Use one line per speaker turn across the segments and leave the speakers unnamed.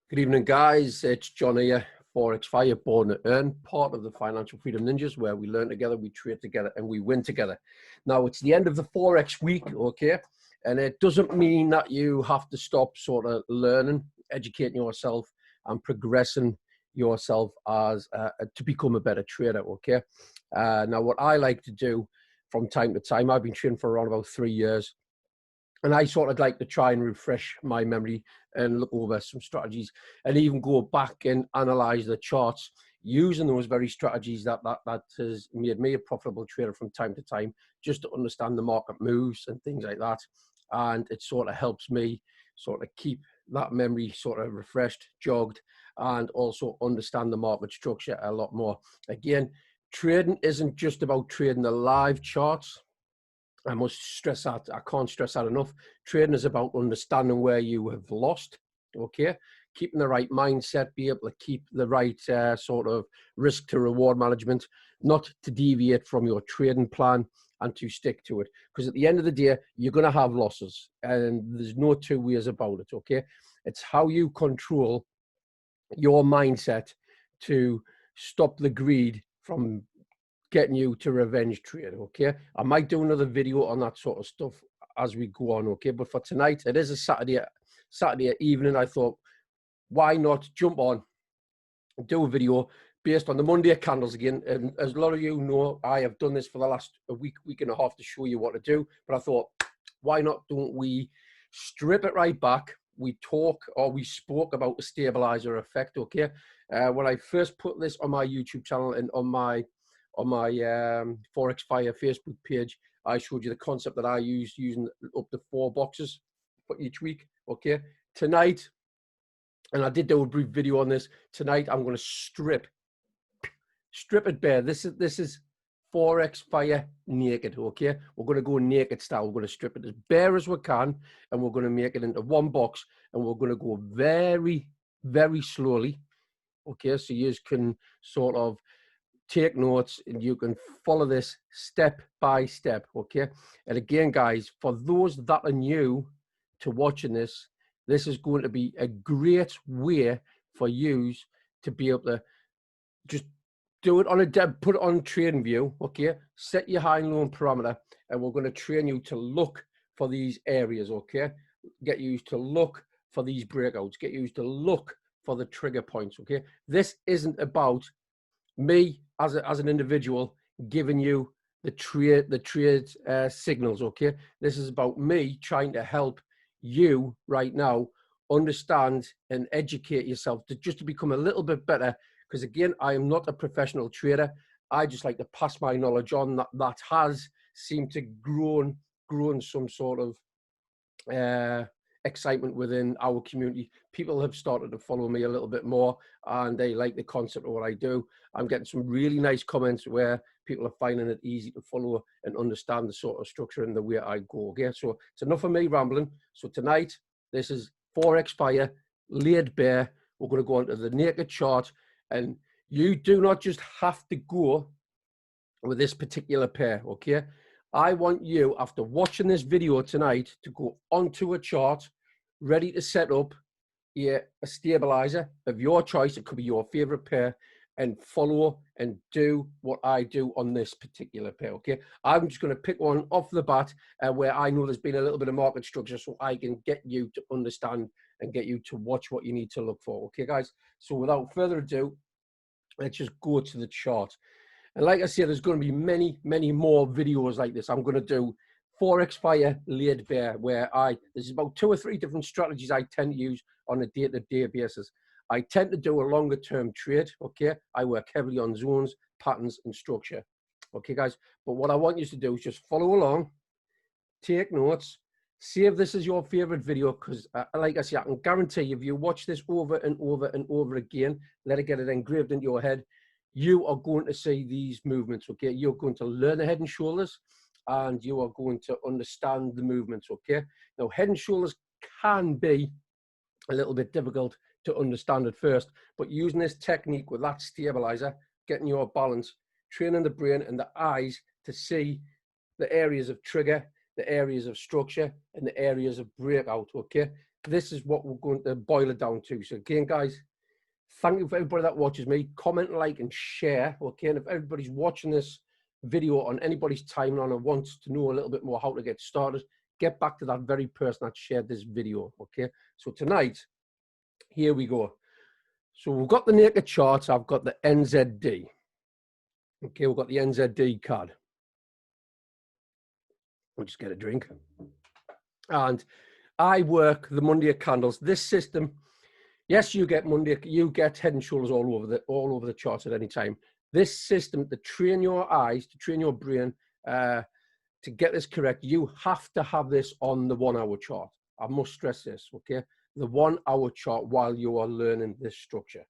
Good evening, guys. It's John here, Forex Fire, Born to Earn, part of the Financial Freedom Ninjas, where we learn together, we trade together, and we win together. Now, it's the end of the Forex week, okay? And it doesn't mean that you have to stop sort of learning, educating yourself, and progressing yourself as to become a better trader, okay? Now, what I like to do from time to time, I've been trading for around about 3 years. And I sort of like to try and refresh my memory and look over some strategies and even go back and analyze the charts using those very strategies that has made me a profitable trader from time to time, just to understand the market moves and things like that. And it sort of helps me sort of keep that memory sort of refreshed, jogged, and also understand the market structure a lot more. Again, trading isn't just about trading the live charts. I must stress that. I can't stress that enough. Trading is about understanding where you have lost, okay? Keeping the right mindset, be able to keep the right sort of risk to reward management, not to deviate from your trading plan and to stick to it. Because at the end of the day, you're going to have losses and there's no two ways about it, okay? It's how you control your mindset to stop the greed from getting you to revenge trade, okay? I might do another video on that sort of stuff as we go on, okay? But for tonight, it is a Saturday evening. I thought, why not jump on and do a video based on the Monday candles again? And as a lot of you know, I have done this for the last week and a half to show you what to do. But I thought, why not don't we strip it right back? We spoke about the stabilizer effect, okay? When I first put this on my YouTube channel and on my Forex Fire Facebook page, I showed you the concept that I used, using up to 4 boxes for each week, okay? Tonight, and I did do a brief video on this, tonight I'm going to strip it bare. This is Forex Fire naked, okay? We're going to go naked style. We're going to strip it as bare as we can, and we're going to make it into one box, and we're going to go very, very slowly, okay? So you can sort of take notes and you can follow this step by step, okay? And again, guys, for those that are new to watching this, this is going to be a great way for you to be able to just do it on put it on trading view, okay? Set your high and low parameter, and we're going to train you to look for these areas, okay? Get used to look for these breakouts, get used to look for the trigger points, okay? This isn't about me as an individual giving you the trade signals, okay? This is about me trying to help you right now understand and educate yourself to become a little bit better. Because again, I am not a professional trader. I just like to pass my knowledge on that has seemed to grown some sort of excitement within our community. People have started to follow me a little bit more, and they like the concept of what I do. I'm getting some really nice comments where people are finding it easy to follow and understand the sort of structure and the way I go. Okay, so it's enough of me rambling. So tonight, this is Forex Fire, laid bare. We're going to go onto the naked chart, and you do not just have to go with this particular pair, okay? I want you, after watching this video tonight, to go onto a chart, ready to set up a stabilizer of your choice. It could be your favorite pair, and follow and do what I do on this particular pair, okay? I'm just going to pick one off the bat where I know there's been a little bit of market structure, so I can get you to understand and get you to watch what you need to look for, okay, guys? So without further ado, let's just go to the chart. And like I said, there's going to be many, many more videos like this. I'm going to do Forex Fire laid bare, where there's about 2 or 3 different strategies I tend to use on a day-to-day basis. I tend to do a longer term trade, okay? I work heavily on zones, patterns, and structure, okay, guys? But what I want you to do is just follow along, take notes, save this as your favorite video, because like I say, I can guarantee if you watch this over and over and over again, let it get it engraved into your head, you are going to see these movements, okay? You're going to learn the head and shoulders, and you are going to understand the movements, okay? Now, head and shoulders can be a little bit difficult to understand at first, but using this technique with that stabilizer, getting your balance, training the brain and the eyes to see the areas of trigger, the areas of structure, and the areas of breakout, okay? this is what we're going to boil it down to. So again, guys, thank you for everybody that watches me. Comment, like, and share. Okay, and if everybody's watching this video on anybody's timeline and wants to know a little bit more how to get started, get back to that very person that shared this video. Okay, so tonight, here we go. So we've got the naked charts. I've got the NZD. Okay, we've got the NZD card. We'll just get a drink. And I work the Monday candles. This system, yes, you get Monday, you get head and shoulders all over the charts at any time. This system, to train your eyes, to train your brain, to get this correct, you have to have this on the 1 hour chart. I must stress this, okay? The 1 hour chart while you are learning this structure.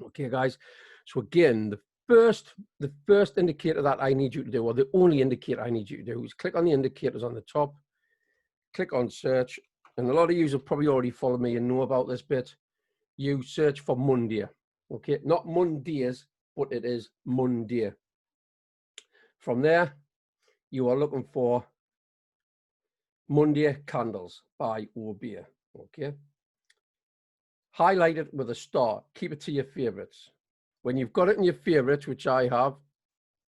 Okay, guys. So again, the first indicator that I need you to do, or the only indicator I need you to do, is click on the indicators on the top, click on search, and a lot of you have probably already followed me and know about this bit. You search for Monday, okay? Not Mondays, but it is Monday. From there, you are looking for Monday candles by Obeah, okay? Highlight it with a star. Keep it to your favorites. When you've got it in your favorites, which I have,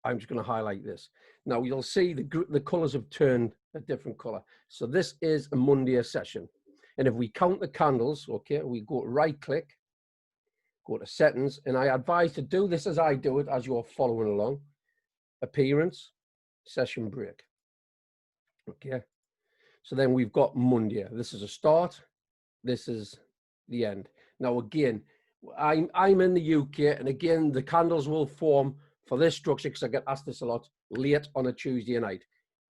I'm just going to highlight this. Now you'll see the colors have turned a different color. So this is a Monday session. And if we count the candles, okay, we go to right click, go to settings, and I advise to do this as I do it, as you're following along. Appearance, session break. Okay. So then we've got Monday. This is a start. This is the end. Now again, I'm in the UK, and again the candles will form for this structure, because I get asked this a lot, late on a Tuesday night.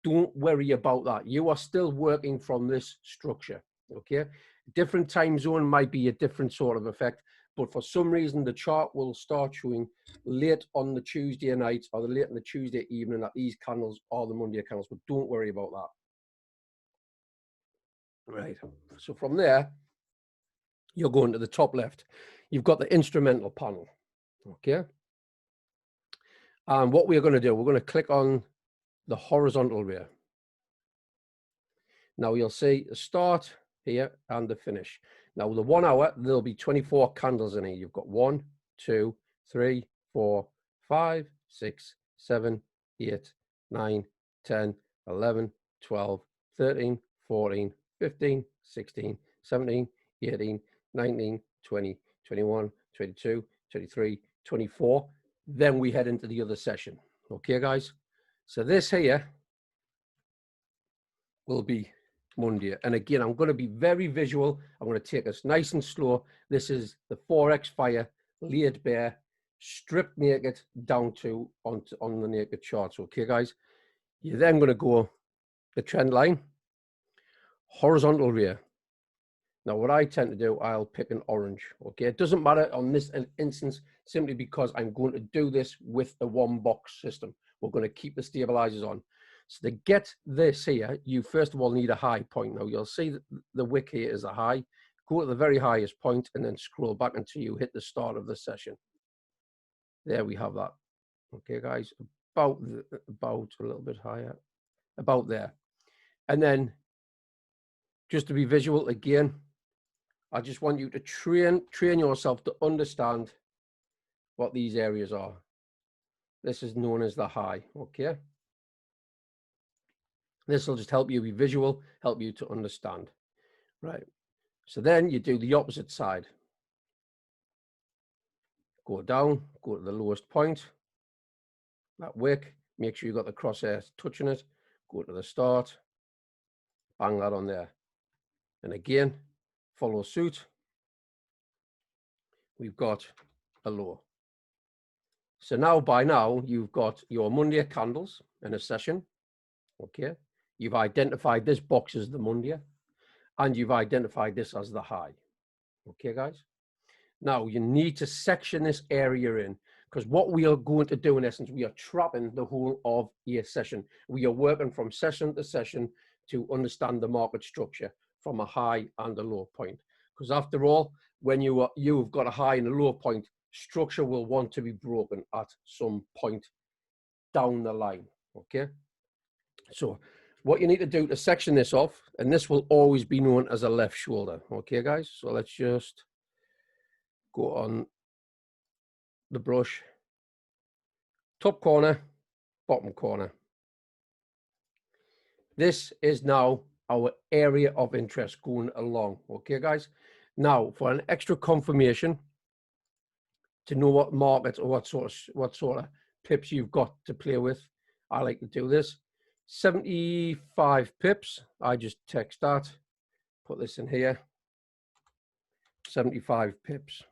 Don't worry about that. You are still working from this structure. Okay, different time zone might be a different sort of effect, but for some reason the chart will start showing late on the Tuesday night or late on the Tuesday evening that these candles are the Monday candles. But don't worry about that. Right. So from there, you're going to the top left. You've got the instrumental panel. Okay. And what we're going to do, we're going to click on the horizontal ray. Now you'll see the start here and the finish. Now the 1 hour, there'll be 24 candles in here. You've got 1, 2, 3, 4, 5, 6, 7, 8, 9, 10, 11, 12, 13, 14, 15, 16, 17, 18, 19, 20, 21, 22, 23, 24. Then we head into the other session. Okay, guys? So this here will be Monday. And again, I'm going to be very visual. I'm going to take us nice and slow. This is the Forex Fire, laid bare, stripped naked down to on the naked charts. Okay, guys? You're then going to go the trend line, horizontal ray. Now, what I tend to do, I'll pick an orange. Okay, it doesn't matter on this instance, simply because I'm going to do this with the one box system. We're going to keep the stabilizers on. So to get this here, you first of all need a high point. Now you'll see that the wick here is a high. Go to the very highest point and then scroll back until you hit the start of the session. There we have that. Okay, guys, about a little bit higher, about there. And then just to be visual again, I just want you to train yourself to understand what these areas are. This is known as the high, okay? This will just help you be visual, help you to understand, right? So then you do the opposite side. Go down, go to the lowest point, that wick, make sure you've got the crosshairs touching it, go to the start, bang that on there. And again, follow suit. We've got a low. So now, by now, you've got your Monday candles in a session, okay? You've identified this box as the Monday, and you've identified this as the high. Okay, guys? Now, you need to section this area in, because what we are going to do, in essence, we are trapping the whole of your session. We are working from session to session to understand the market structure from a high and a low point. Because after all, when you've got a high and a low point, structure will want to be broken at some point down the line, okay? So what you need to do to section this off, and this will always be known as a left shoulder. Okay, guys, so let's just go on the brush, top corner, bottom corner. This is now our area of interest going along. Okay, guys. Now, for an extra confirmation to know what market or what sort of pips you've got to play with, I like to do this. 75 pips. I just text that, put this in here. 75 pips.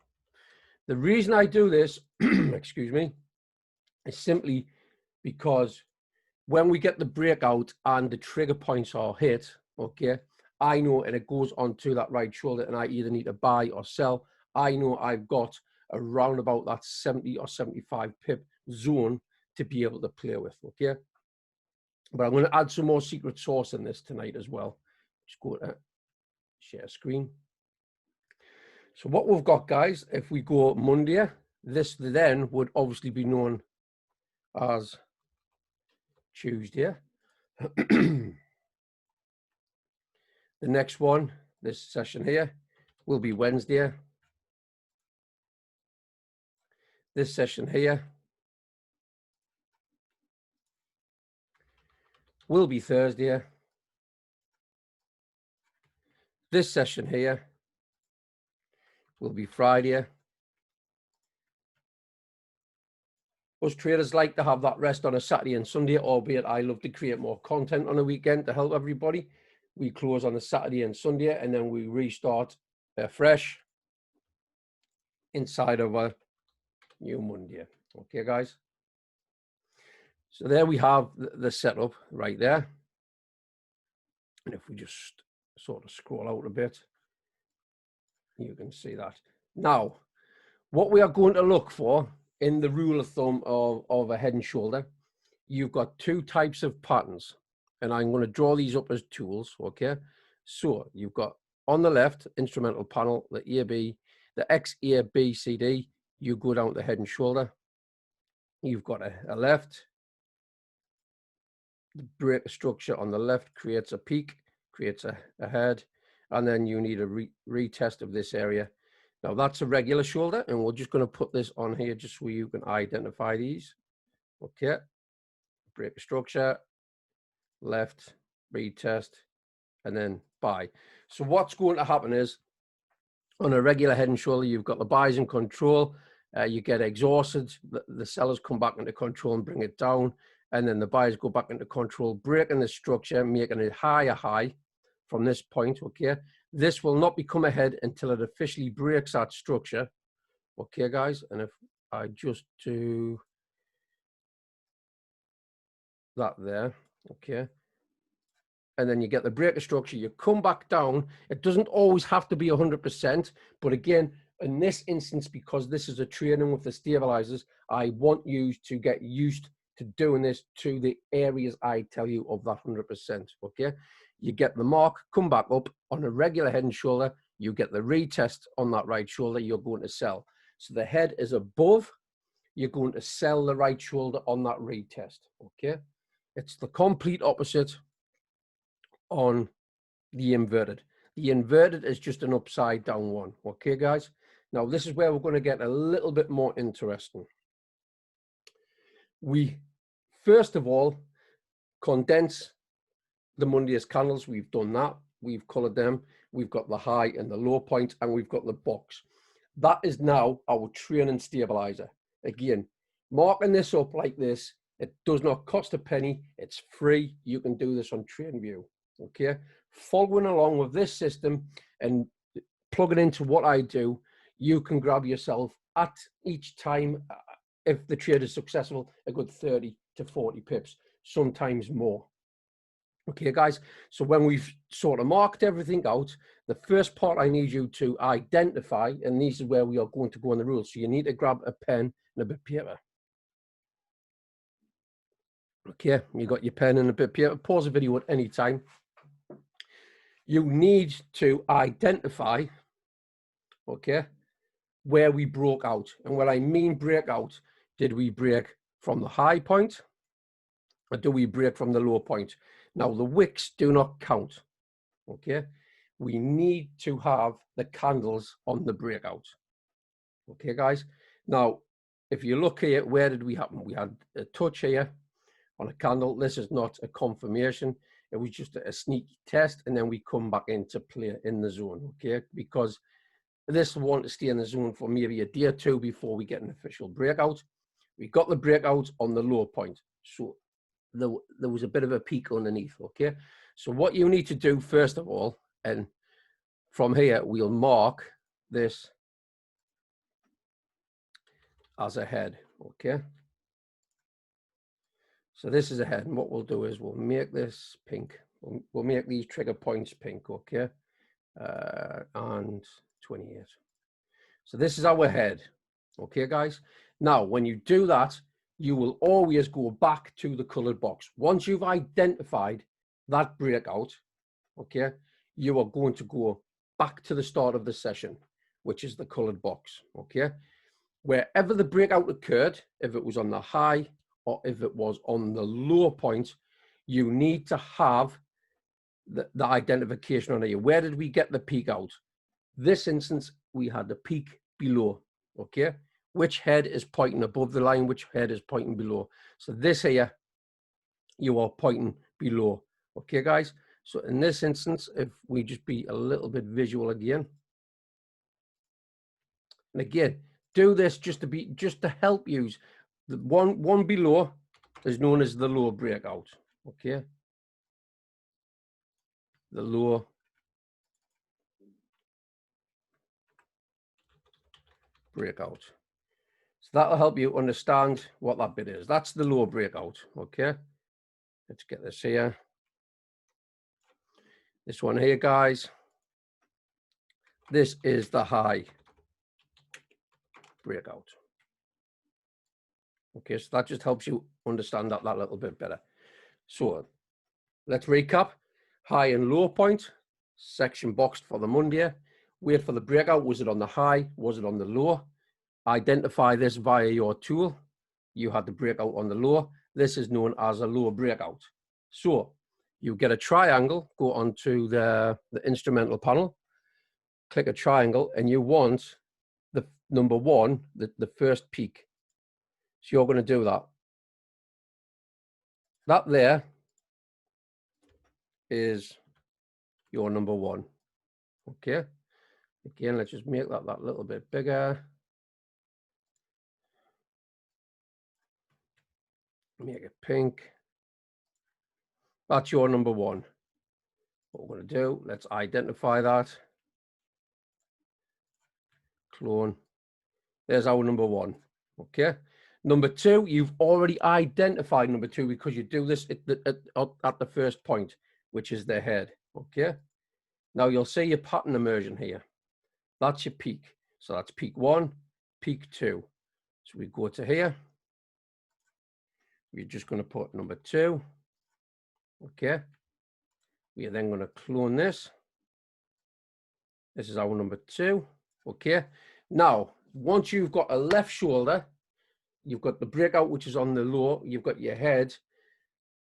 The reason I do this, excuse me, is simply because when we get the breakout and the trigger points are hit, okay, I know, and it goes onto that right shoulder, and I either need to buy or sell. I know I've got around about that 70 or 75 pip zone to be able to play with, okay? But I'm going to add some more secret sauce in this tonight as well. Just go to share screen. So what we've got, guys, if we go Monday, this then would obviously be known as Tuesday. The next one, this session here, will be Wednesday. This session here will be Thursday. This session here will be Friday. Us traders like to have that rest on a Saturday and Sunday, albeit I love to create more content on a weekend to help everybody. We close on a Saturday and Sunday, and then we restart fresh inside of a new Monday. Okay, guys? So there we have the setup right there. And if we just sort of scroll out a bit, you can see that. Now, what we are going to look for in the rule of thumb of a head and shoulder, you've got two types of patterns, and I'm going to draw these up as tools, okay? So you've got on the left, instrumental panel, the AB, the X, A, B, C, D, you go down to the head and shoulder. You've got a left, the break structure on the left creates a peak, creates a head, and then you need a retest of this area. Now that's a regular shoulder, and we're just going to put this on here just so you can identify these. Okay, break structure, left, retest, and then buy. So what's going to happen is, on a regular head and shoulder, you've got the buys in control, you get exhausted, the sellers come back into control and bring it down, and then the buyers go back into control, breaking the structure, making it higher high from this point, okay? This will not become a head until it officially breaks that structure, okay, guys? And if I just do that there, okay? And then you get the breaker structure, you come back down. It doesn't always have to be 100%, but again, in this instance, because this is a training with the stabilizers, I want you to get used to doing this to the areas I tell you of that 100%, okay? You get the mark, come back up on a regular head and shoulder, you get the retest on that right shoulder, you're going to sell. So the head is above, you're going to sell the right shoulder on that retest, okay? It's the complete opposite on the inverted. The inverted is just an upside down one, okay, guys? Now, this is where we're going to get a little bit more interesting. We, first of all, condense the Monday's candles. We've done that. We've colored them. We've got the high and the low point, and we've got the box. That is now our training stabilizer. Again, marking this up like this, it does not cost a penny. It's free. You can do this on TradingView, okay? Following along with this system and plugging into what I do, you can grab yourself at each time, if the trade is successful, a good 30 to 40 pips, sometimes more. Okay, guys, so when we've sort of marked everything out, the first part I need you to identify, and this is where we are going to go on the rules. So you need to grab a pen and a bit of paper. Okay, you got your pen and a bit of paper. Pause the video at any time. You need to identify, okay, where we broke out. And what I mean break out, did we break from the high point or do we break from the low point? Now, the wicks do not count, okay? We need to have the candles on the breakout, okay, guys? Now, if you look here, where did we happen? We had a touch here on a candle. This is not a confirmation. It was just a sneaky test, and then we come back into play in the zone, okay? Because this will want to stay in the zone for maybe a day or two before we get an official breakout. We got the breakout on the low point. So there was a bit of a peak underneath, okay? So what you need to do first of all, and from here, we'll mark this as a head, okay? So this is a head, and what we'll do is we'll make this pink. We'll make these trigger points pink, okay? And 28. So this is our head, okay, guys? Now, when you do that, you will always go back to the colored box. Once you've identified that breakout, okay, you are going to go back to the start of the session, which is the colored box, okay? Wherever the breakout occurred, if it was on the high or if it was on the low point, you need to have the identification on here. Where did we get the peak out? This instance, we had the peak below, okay? Which head is pointing above the line, which head is pointing below. So this here, you are pointing below, okay, guys? So in this instance, if we just be a little bit visual again, and again, do this just to help you. The one below is known as the low breakout, okay? The low breakout. So that'll help you understand what that bit is. That's the low breakout, okay? Let's get this here. This one here, guys. This is the high breakout. Okay, so that just helps you understand that little bit better. So let's recap. High and low point, section boxed for the Monday. Wait for the breakout. Was it on the high? Was it on the low? Identify this via your tool. You had the breakout on the low. This is known as a low breakout. So you get a triangle, go onto the instrumental panel, click a triangle, and you want the number one, the first peak. So you're going to do that. That there is your number one. Okay. Again, let's just make that little bit bigger. Make it pink. That's your number one. What we're going to do, let's identify that. Clone. There's our number one. Okay. Number two, you've already identified number two because you do this at the first point, which is the head. Okay. Now you'll see your pattern immersion here. That's your peak. So that's peak one, peak two. So we go to here. We're just going to put number two. Okay. We are then going to clone this. This is our number two. Okay. Now, once you've got a left shoulder, you've got the breakout, which is on the low, you've got your head,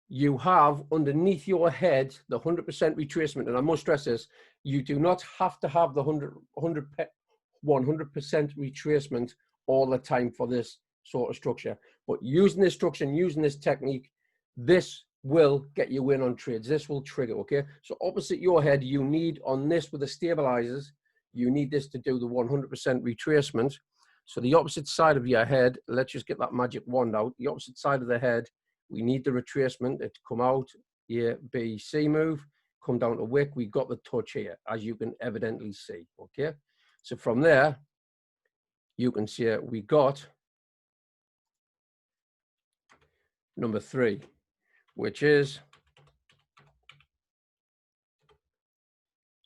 you have underneath your head the 100% retracement. And I must stress this, you do not have to have the 100% retracement all the time for this sort of structure. But using this structure and using this technique, this will get you in on trades. This will trigger, okay? So opposite your head, you need on this with the stabilizers, you need this to do the 100% retracement. So the opposite side of your head, let's just get that magic wand out. The opposite side of the head, we need the retracement. It's come out, A, B, C move, come down to wick. We got the touch here, as you can evidently see, okay? So from there, you can see we got number three, which is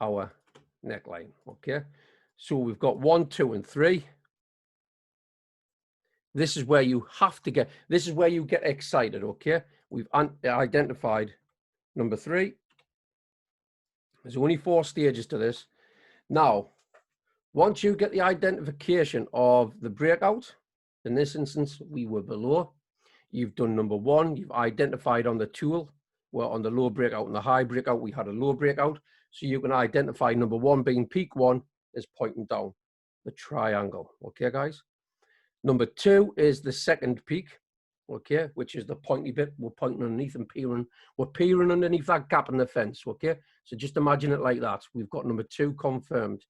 our neckline, okay? So we've got 1, 2, and 3. This is where you have to get, this is where you get excited, okay? We've identified number 3. There's only 4 stages to this. Now, once you get the identification of the breakout, in this instance, we were below. You've done number 1, you've identified on the tool were on the low breakout and the high breakout. We had a low breakout. So you can identify number one being peak one is pointing down, the triangle. Okay, guys. Number two is the second peak, okay, which is the pointy bit. We're pointing underneath and peering. We're peering underneath that gap in the fence, okay? So just imagine it like that. We've got number two confirmed.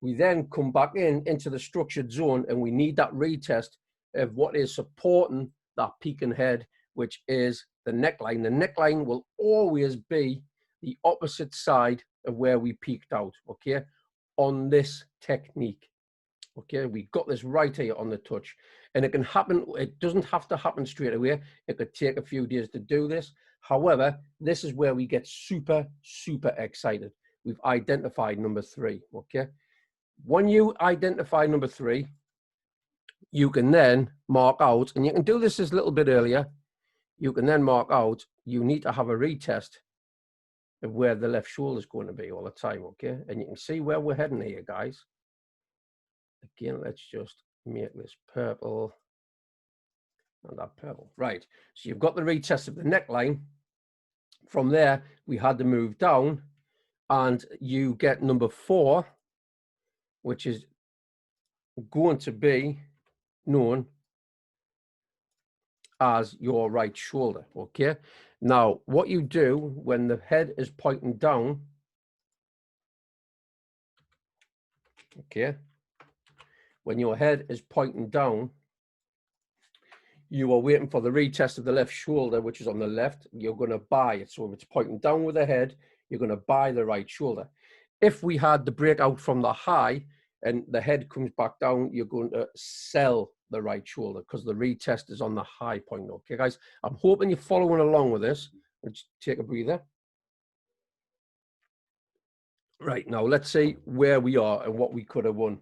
We then come back into the structured zone, and we need that retest of what is supporting that peak and head, which is the neckline. The neckline will always be the opposite side of where we peaked out, okay, on this technique. Okay, we got this right here on the touch, and it can happen. It doesn't have to happen straight away. It could take a few days to do this. However, this is where we get super, super excited. We've identified number three. Okay, when you identify number three, you can then mark out, and you can do this a little bit earlier. You can then mark out, you need to have a retest of where the left shoulder is going to be all the time. Okay, and you can see where we're heading here, guys. Again, let's just make this purple and that purple. Right, so you've got the retest of the neckline. From there, we had to move down, and you get number four, which is going to be known as your right shoulder, okay? Now, what you do when the head is pointing down, okay, when your head is pointing down, you are waiting for the retest of the left shoulder, which is on the left. You're going to buy it. So if it's pointing down with the head, you're going to buy the right shoulder. If we had the breakout from the high and the head comes back down, you're going to sell the right shoulder because the retest is on the high point. Okay, guys, I'm hoping you're following along with this. Let's take a breather. Right, now let's see where we are and what we could have won.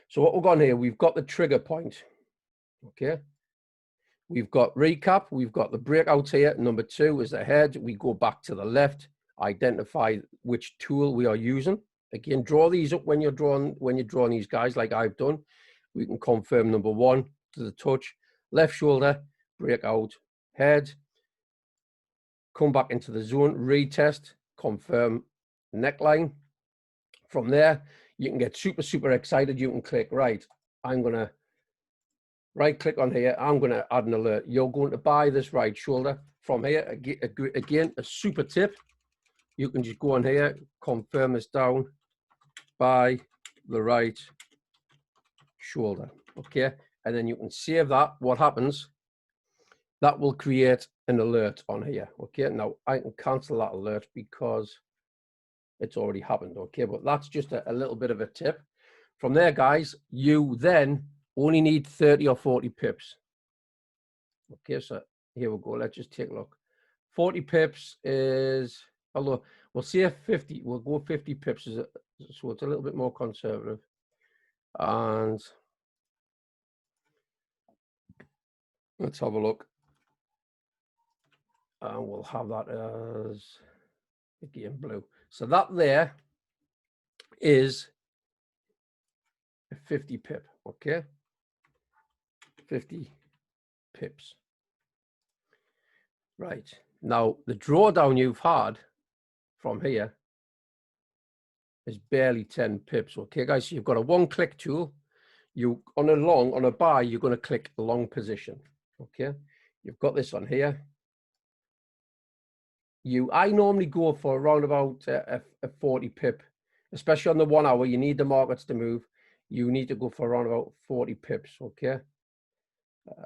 So what we've got here, we've got the trigger point. Okay, we've got recap, we've got the breakout here. Number two is the head. We go back to the left, identify which tool we are using. Again, draw these up when you're drawing these guys like I've done. We can confirm number one to the touch, left shoulder, breakout, head, come back into the zone, retest, confirm neckline. From there, you can get super, super excited. You can click, right, I'm going to right click on here. I'm going to add an alert. You're going to buy this right shoulder. From here, again, a super tip. You can just go on here, confirm this down, buy the right shoulder. Okay. And then you can save that. What happens? That will create an alert on here. Okay. Now I can cancel that alert because it's already happened. Okay. But that's just a little bit of a tip. From there, guys, you then only need 30 or 40 pips. Okay, so here we go. Let's just take a look. 40 pips is, although we'll say 50, we'll go 50 pips, so it's a little bit more conservative. And let's have a look. And we'll have that as, again, blue. So that there is a 50 pip, okay? 50 pips. Right, now the drawdown you've had from here is barely 10 pips. Okay, guys, so you've got a one-click tool. You on a buy, you're going to click a long position. Okay, you've got this on here. I normally go for around about a 40 pip, especially on the 1 hour. You need the markets to move. You need to go for around about 40 pips. Okay,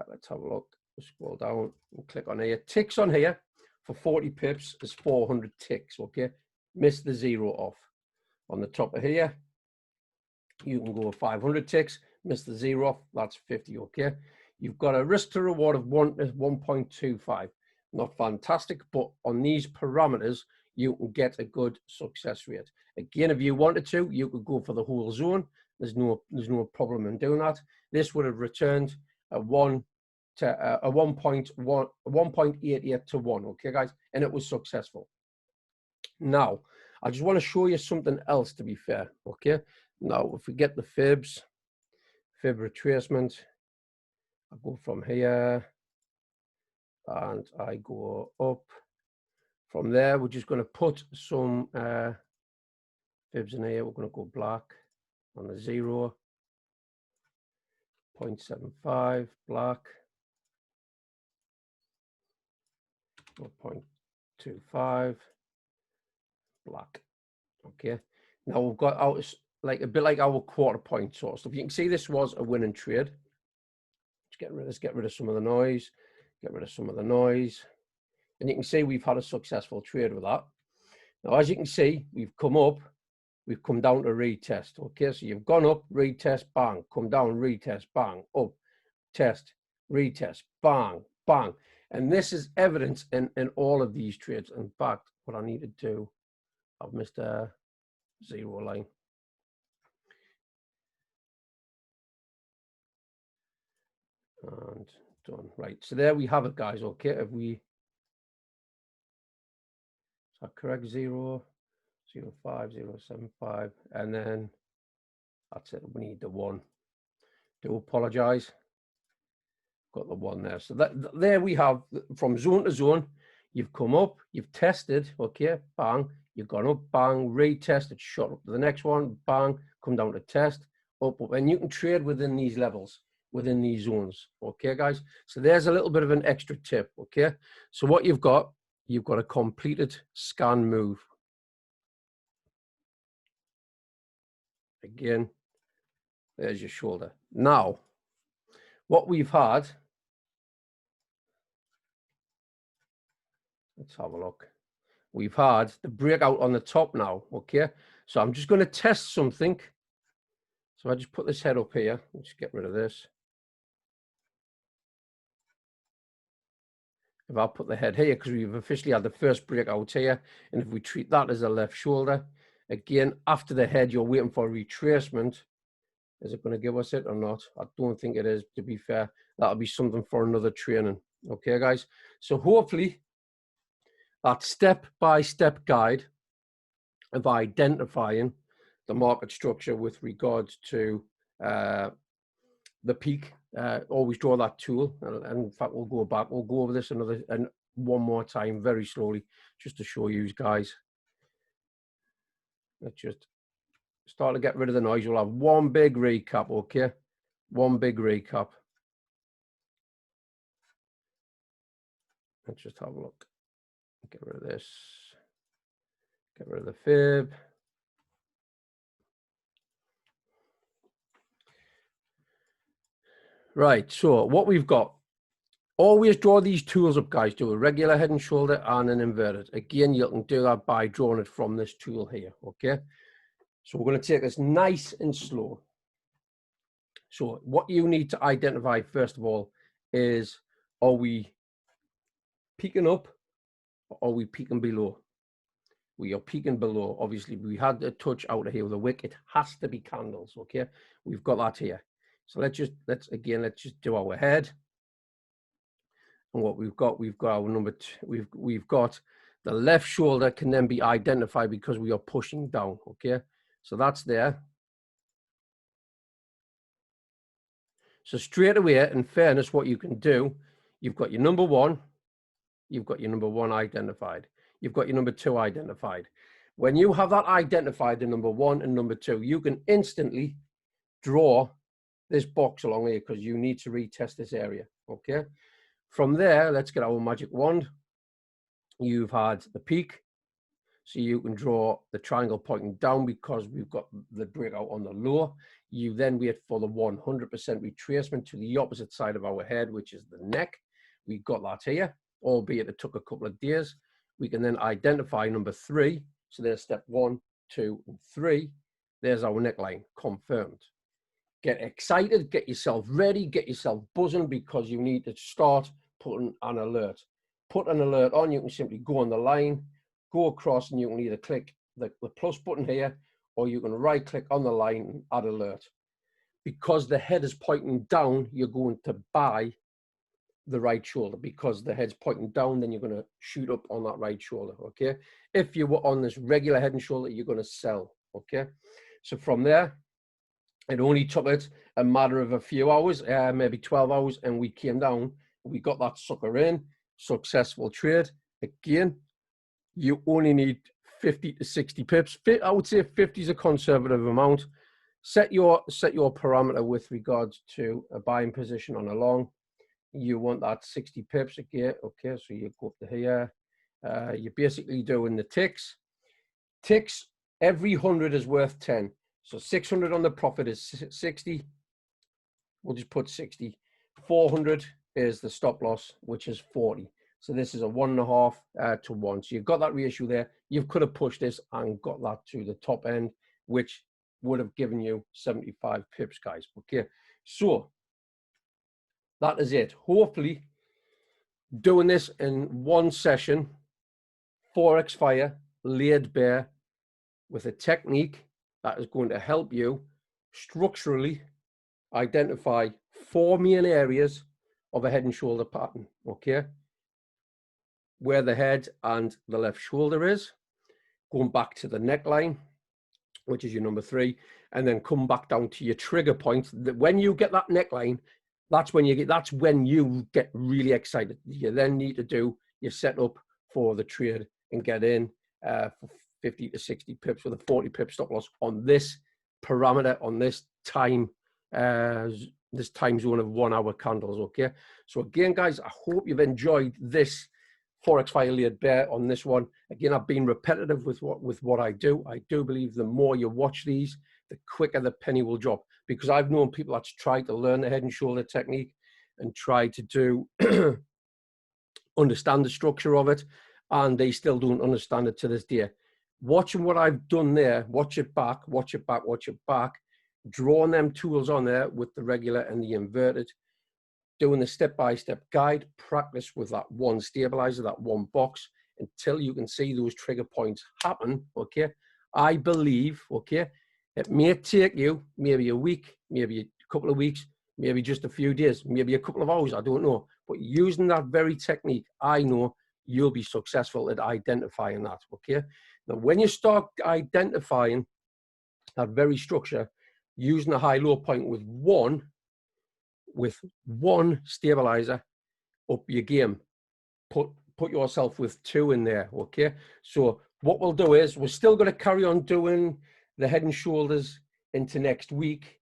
let's have a look. Scroll down and click on here. Ticks on here for 40 pips is 400 ticks. Okay, miss the zero off. On the top of here, you can go 500 ticks, miss the zero off, that's 50. Okay, you've got a risk to reward of 1.25. Not fantastic, but on these parameters, you can get a good success rate. Again, if you wanted to, you could go for the whole zone. There's no problem in doing that. This would have returned a 1.88 to 1. Okay, guys, and it was successful. Now, I just want to show you something else, to be fair. Okay, now if we get the fib retracement, I go from here and I go up From there, we're just going to put some fibs in here. We're going to go black on the 0, 0.75 black, 0.25 black. Okay, now we've got our, like a bit like our quarter point sort of stuff. You can see this was a winning trade. Let's get rid of some of the noise, get rid of some of the noise. And you can see we've had a successful trade with that. Now, as you can see, we've come up, we've come down to retest. Okay, so you've gone up, retest, bang, come down, retest, bang, up, test, retest, bang, bang. And this is evidence in all of these trades. In fact, what I need to do, I've missed a 0 line. And done. Right, so there we have it, guys. Okay, if we, is that correct? 0, 0, 5, 0, 7, 5, and then that's it. We need the 1. Do apologize. Got the 1 there. So that there we have from zone to zone. You've come up, you've tested, okay, bang, you've gone up, bang, retested, shot up to the next one, bang, come down to test, up, and you can trade within these levels, within these zones, okay, guys? So there's a little bit of an extra tip, okay? So what you've got a completed scan move. Again, there's your shoulder. Now, what we've had, let's have a look. We've had the breakout on the top now, okay? So I'm just going to test something. So I just put this head up here. Let's get rid of this. If I put the head here, because we've officially had the first breakout here, and if we treat that as a left shoulder, again, after the head, you're waiting for a retracement. Is it going to give us it or not? I don't think it is, to be fair. That'll be something for another training. Okay, guys? So hopefully, that step-by-step guide of identifying the market structure with regards to the peak, always draw that tool. And in fact, we'll go back. We'll go over this one more time very slowly, just to show you guys. Let's just start to get rid of the noise. We'll have one big recap, okay? One big recap. Let's just have a look. Get rid of this. Get rid of the fib. Right, so what we've got, always draw these tools up, guys. Do a regular head and shoulder and an inverted. Again, you can do that by drawing it from this tool here, okay? So we're going to take this nice and slow. So what you need to identify, first of all, is, are we peaking up or are we peaking below? We are peaking below. Obviously, we had a touch out of here with a wick. It has to be candles, okay? We've got that here. So let's just do our head. And what we've got our number two. We've got the left shoulder can then be identified because we are pushing down, okay? So that's there. So straight away, in fairness, what you can do, you've got your number one, identified. You've got your number 2 identified. When you have that identified, the number 1 and number 2, you can instantly draw this box along here because you need to retest this area, okay? From there, let's get our magic wand. You've had the peak, so you can draw the triangle pointing down because we've got the breakout on the low. You then wait for the 100% retracement to the opposite side of our head, which is the neck. We've got that here, albeit it took a couple of days. We can then identify number 3. So there's step 1, 2, and 3. There's our neckline, confirmed. Get excited, get yourself ready, get yourself buzzing because you need to start putting an alert. Put an alert on, you can simply go on the line, go across, and you can either click the plus button here, or you can right click on the line and add alert. Because the head is pointing down, you're going to buy the right shoulder. Because the head's pointing down, then you're going to shoot up on that right shoulder, okay? If you were on this regular head and shoulder, you're going to sell, okay? So from there, it only took it a matter of a few hours, maybe 12 hours, and we came down. We got that sucker in, successful trade. Again, you only need 50 to 60 pips. I would say 50 is a conservative amount. Set your parameter with regards to a buying position on a long. You want that 60 pips again. Okay, so you go up to here. You're basically doing the ticks. Ticks, every 100 is worth 10. So 600 on the profit is 60. We'll just put 60. 400 is the stop loss, which is 40. So this is a 1.5 to 1. So you've got that ratio there. You could have pushed this and got that to the top end, which would have given you 75 pips, guys. Okay, so that is it. Hopefully, doing this in one session, Forex Fire, laid bare, with a technique that is going to help you structurally identify 4 main areas of a head and shoulder pattern. Okay, where the head and the left shoulder is, going back to the neckline, which is your number 3, and then come back down to your trigger point. That when you get that neckline, that's when you get really excited. You then need to do your setup for the trade and get in for 50 to 60 pips with a 40 pip stop loss on this parameter, on this time zone of 1 hour candles. Okay, so again, guys, I hope you've enjoyed this Forex Fire laid bare on this one. Again, I've been repetitive with what I do. I do believe the more you watch these, the quicker the penny will drop, because I've known people that's tried to learn the head and shoulder technique and tried to do understand the structure of it, and they still don't understand it to this day. Watching what I've done there, watch it back, watch it back, watch it back, drawing them tools on there with the regular and the inverted, doing the step-by-step guide, practice with that one stabilizer, that one box, until you can see those trigger points happen. Okay, I believe, okay, it may take you maybe a week, maybe a couple of weeks, maybe just a few days, maybe a couple of hours, I don't know. But using that very technique, I know you'll be successful at identifying that. Okay, now when you start identifying that very structure, using a high-low point with one stabilizer, up your game. Put yourself with 2 in there. Okay, so what we'll do is we're still going to carry on doing the head and shoulders into next week.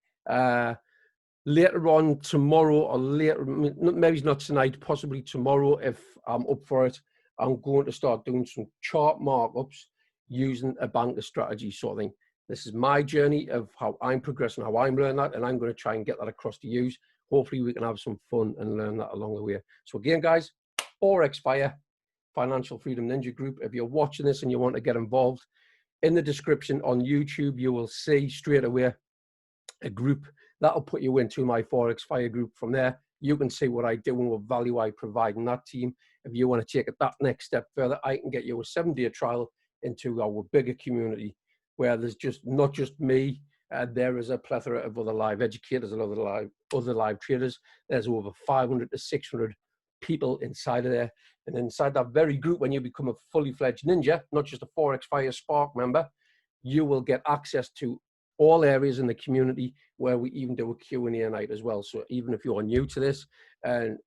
Later on tomorrow, or later, maybe not tonight, possibly tomorrow if I'm up for it, I'm going to start doing some chart markups using a banker strategy sort of thing. This is my journey of how I'm progressing, how I'm learning that, and I'm going to try and get that across to you. Hopefully we can have some fun and learn that along the way. So again, guys, Forex Fire, Financial Freedom Ninja Group. If you're watching this and you want to get involved, in the description on YouTube, you will see straight away a group that'll put you into my Forex Fire group. From there, you can see what I do and what value I provide in that team. If you want to take it that next step further, I can get you a 7-day trial into our bigger community, where there's just not just me. There is a plethora of other live educators and other live traders. There's over 500 to 600 people inside of there. And inside that very group, when you become a fully fledged ninja, not just a Forex Fire Spark member, you will get access to all areas in the community, where we even do a Q&A night as well. So even if you're new to this and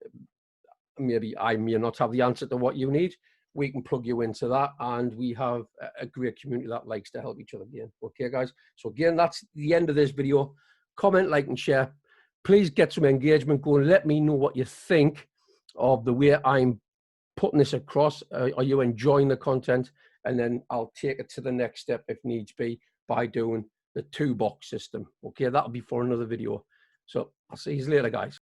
maybe I may not have the answer to what you need, we can plug you into that, and we have a great community that likes to help each other again. Okay, guys? So again, that's the end of this video. Comment, like, and share. Please get some engagement going. Let me know what you think of the way I'm putting this across. Are you enjoying the content? And then I'll take it to the next step if needs be by doing the 2-box system. Okay, that'll be for another video. So I'll see you later, guys.